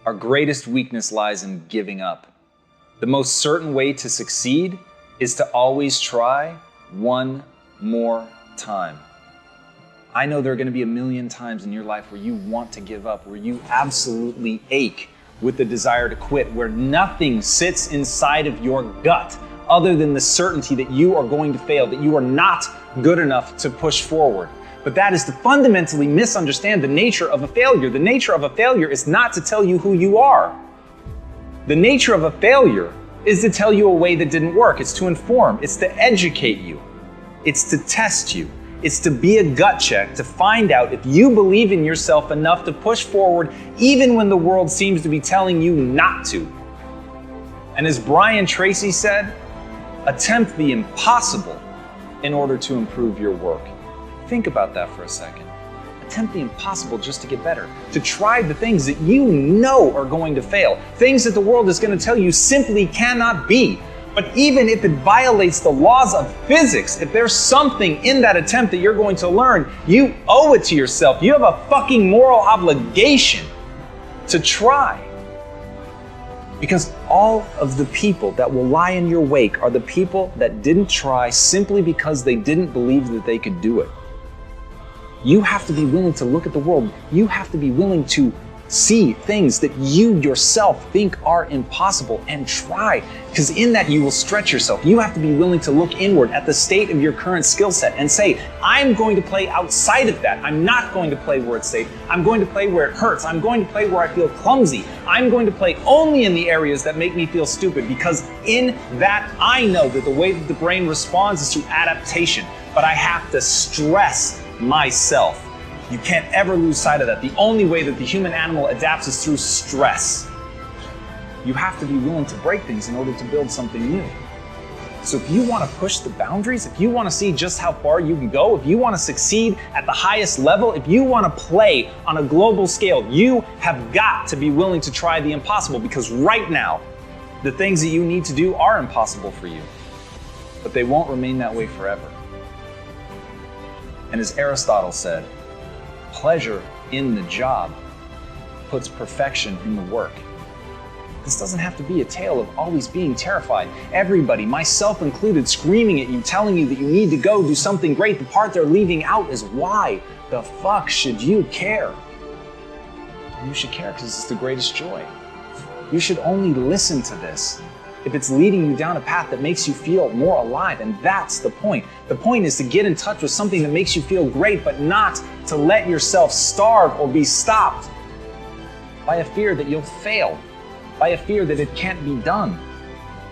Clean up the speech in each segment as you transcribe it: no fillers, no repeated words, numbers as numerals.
Our greatest weakness lies in giving up. The most certain way to succeed is to always try one more time. I know there are going to be a million times in your life where you want to give up, where you absolutely ache with the desire to quit, where nothing sits inside of your gut other than the certainty that you are going to fail, that you are not good enough to push forward. But that is to fundamentally misunderstand the nature of a failure. The nature of a failure is not to tell you who you are. The nature of a failure is to tell you a way that didn't work. It's to inform. It's to educate you. It's to test you. It's to be a gut check to find out if you believe in yourself enough to push forward even when the world seems to be telling you not to. And as Brian Tracy said, attempt the impossible in order to improve your work. Think about that for a second. Attempt the impossible just to get better. To try the things that you know are going to fail. Things that the world is going to tell you simply cannot be. But even if it violates the laws of physics, if there's something in that attempt that you're going to learn, you owe it to yourself. You have a fucking moral obligation to try. Because all of the people that will lie in your wake are the people that didn't try simply because they didn't believe that they could do it. You have to be willing to look at the world. You have to be willing to see things that you yourself think are impossible and try, because in that you will stretch yourself. You have to be willing to look inward at the state of your current skill set and say, I'm going to play outside of that. I'm not going to play where it's safe. I'm going to play where it hurts. I'm going to play where I feel clumsy. I'm going to play only in the areas that make me feel stupid, because in that I know that the way that the brain responds is through adaptation, but I have to stress myself. You can't ever lose sight of that. The only way that the human animal adapts is through stress. You have to be willing to break things in order to build something new. So if you want to push the boundaries, if you want to see just how far you can go, if you want to succeed at the highest level, if you want to play on a global scale, you have got to be willing to try the impossible, because right now, the things that you need to do are impossible for you, but they won't remain that way forever. And as Aristotle said, pleasure in the job puts perfection in the work. This doesn't have to be a tale of always being terrified. Everybody, myself included, screaming at you, telling you that you need to go do something great. The part they're leaving out is why the fuck should you care? You should care because it's the greatest joy. You should only listen to this if it's leading you down a path that makes you feel more alive, and that's the point. The point is to get in touch with something that makes you feel great, but not to let yourself starve or be stopped by a fear that you'll fail, by a fear that it can't be done.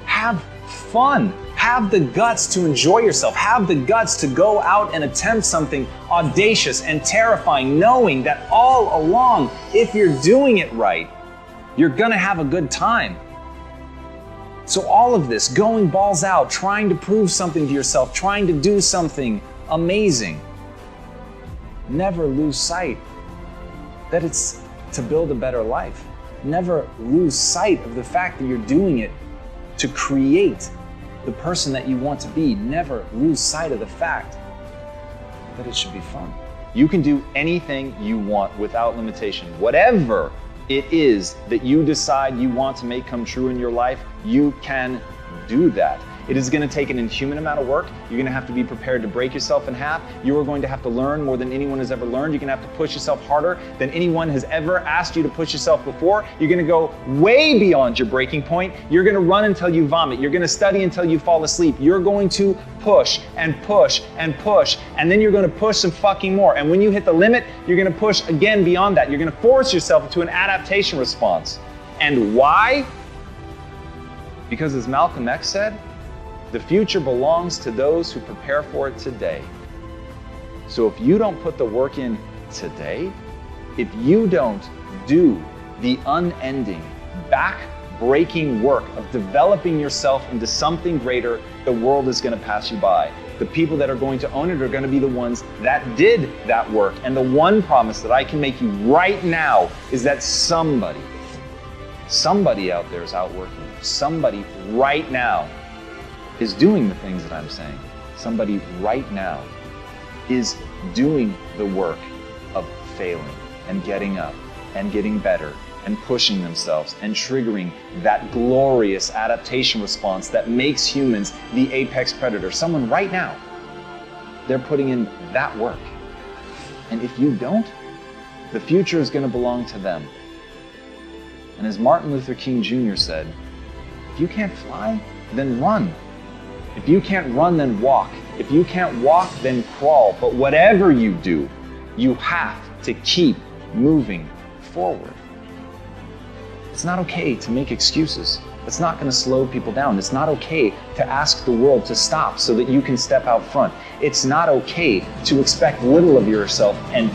Have fun. Have the guts to enjoy yourself. Have the guts to go out and attempt something audacious and terrifying, knowing that all along, if you're doing it right, you're gonna have a good time. So all of this, going balls out, trying to prove something to yourself, trying to do something amazing, never lose sight that it's to build a better life. Never lose sight of the fact that you're doing it to create the person that you want to be. Never lose sight of the fact that it should be fun. You can do anything you want without limitation. Whatever it is that you decide you want to make come true in your life, you can do that. It is going to take an inhuman amount of work. You're going to have to be prepared to break yourself in half. You are going to have to learn more than anyone has ever learned. You're going to have to push yourself harder than anyone has ever asked you to push yourself before. You're going to go way beyond your breaking point. You're going to run until you vomit. You're going to study until you fall asleep. You're going to push and push and push, and then you're going to push some fucking more. And when you hit the limit, you're going to push again beyond that. You're going to force yourself into an adaptation response. And why? Because as Malcolm X said, the future belongs to those who prepare for it today. So if you don't put the work in today, if you don't do the unending, back-breaking work of developing yourself into something greater, the world is going to pass you by. The people that are going to own it are going to be the ones that did that work. And the one promise that I can make you right now is that somebody out there is outworking you. Somebody right now is doing the things that I'm saying. Somebody right now is doing the work of failing and getting up and getting better and pushing themselves and triggering that glorious adaptation response that makes humans the apex predator. Someone right now, they're putting in that work. And if you don't, the future is going to belong to them. And as Martin Luther King Jr. said, if you can't fly, then run. If you can't run, then walk. If you can't walk, then crawl. But whatever you do, you have to keep moving forward. It's not okay to make excuses. It's not going to slow people down. It's not okay to ask the world to stop so that you can step out front. It's not okay to expect little of yourself and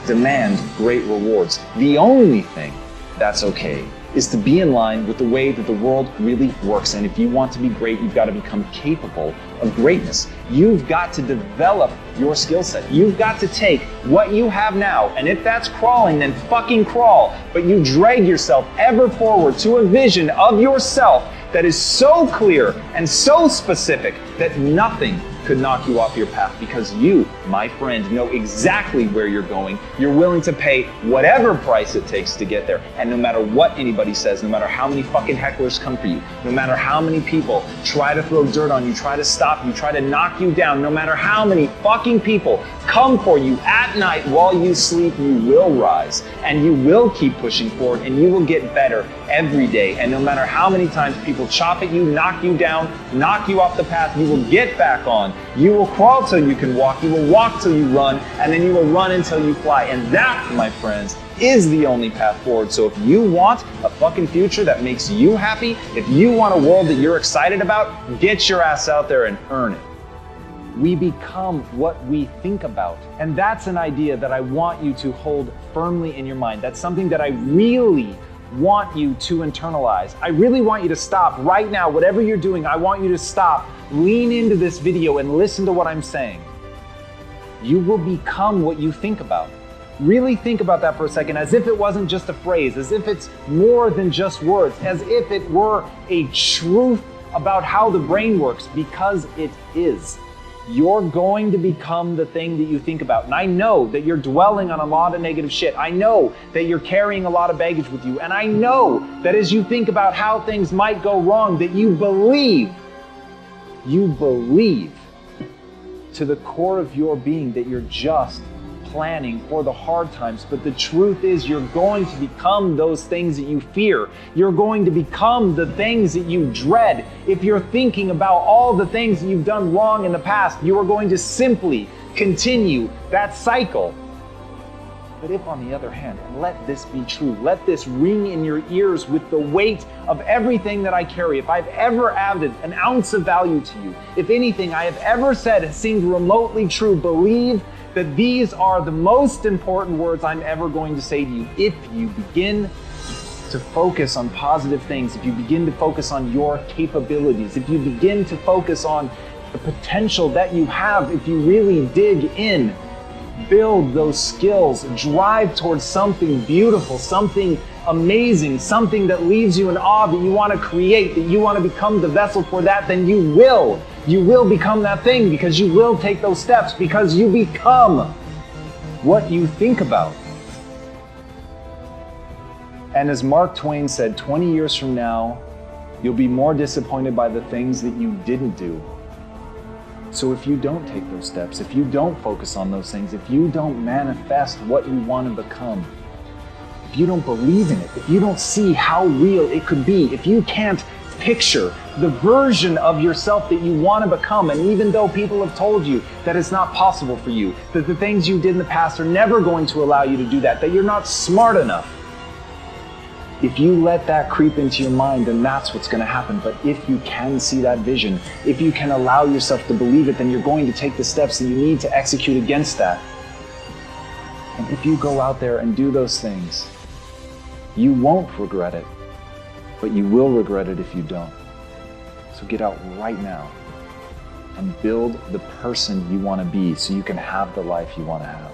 demand great rewards. The only thing that's okay is to be in line with the way that the world really works. And if you want to be great, you've got to become capable of greatness. You've got to develop your skill set. You've got to take what you have now, and if that's crawling, then fucking crawl. But you drag yourself ever forward to a vision of yourself that is so clear and so specific that nothing could knock you off your path, because you, my friend, know exactly where you're going. You're willing to pay whatever price it takes to get there. And no matter what anybody says, no matter how many fucking hecklers come for you, no matter how many people try to throw dirt on you, try to stop you, try to knock you down, no matter how many fucking people come for you at night while you sleep, you will rise and you will keep pushing forward and you will get better every day. And no matter how many times people chop at you, knock you down, knock you off the path, you will get back on. You will crawl till you can walk, you will walk till you run, and then you will run until you fly. And that, my friends, is the only path forward. So if you want a fucking future that makes you happy, if you want a world that you're excited about, get your ass out there and earn it. We become what we think about. And that's an idea that I want you to hold firmly in your mind. That's something that I really want you to internalize. I really want you to stop right now. Whatever you're doing, I want you to stop. Lean into this video and listen to what I'm saying. You will become what you think about. Really think about that for a second, as if it wasn't just a phrase, as if it's more than just words, as if it were a truth about how the brain works, because it is. You're going to become the thing that you think about. And I know that you're dwelling on a lot of negative shit. I know that you're carrying a lot of baggage with you. And I know that as you think about how things might go wrong, that you believe to the core of your being that you're just planning for the hard times. But the truth is, you're going to become those things that you fear. You're going to become the things that you dread. If you're thinking about all the things that you've done wrong in the past, you are going to simply continue that cycle. But if, on the other hand, and let this be true, let this ring in your ears with the weight of everything that I carry, if I've ever added an ounce of value to you, if anything I have ever said has seemed remotely true, believe that these are the most important words I'm ever going to say to you. If you begin to focus on positive things, if you begin to focus on your capabilities, if you begin to focus on the potential that you have, if you really dig in, build those skills, drive towards something beautiful, something amazing, something that leaves you in awe, that you want to create, that you want to become the vessel for that, then you will become that thing, because you will take those steps, because you become what you think about. And as Mark Twain said, 20 years from now, you'll be more disappointed by the things that you didn't do. So if you don't take those steps, if you don't focus on those things, if you don't manifest what you want to become, if you don't believe in it, if you don't see how real it could be, if you can't picture the version of yourself that you want to become, and even though people have told you that it's not possible for you, that the things you did in the past are never going to allow you to do that, that you're not smart enough, if you let that creep into your mind, then that's what's going to happen. But if you can see that vision, if you can allow yourself to believe it, then you're going to take the steps that you need to execute against that. And if you go out there and do those things, you won't regret it, but you will regret it if you don't. So get out right now and build the person you want to be so you can have the life you want to have.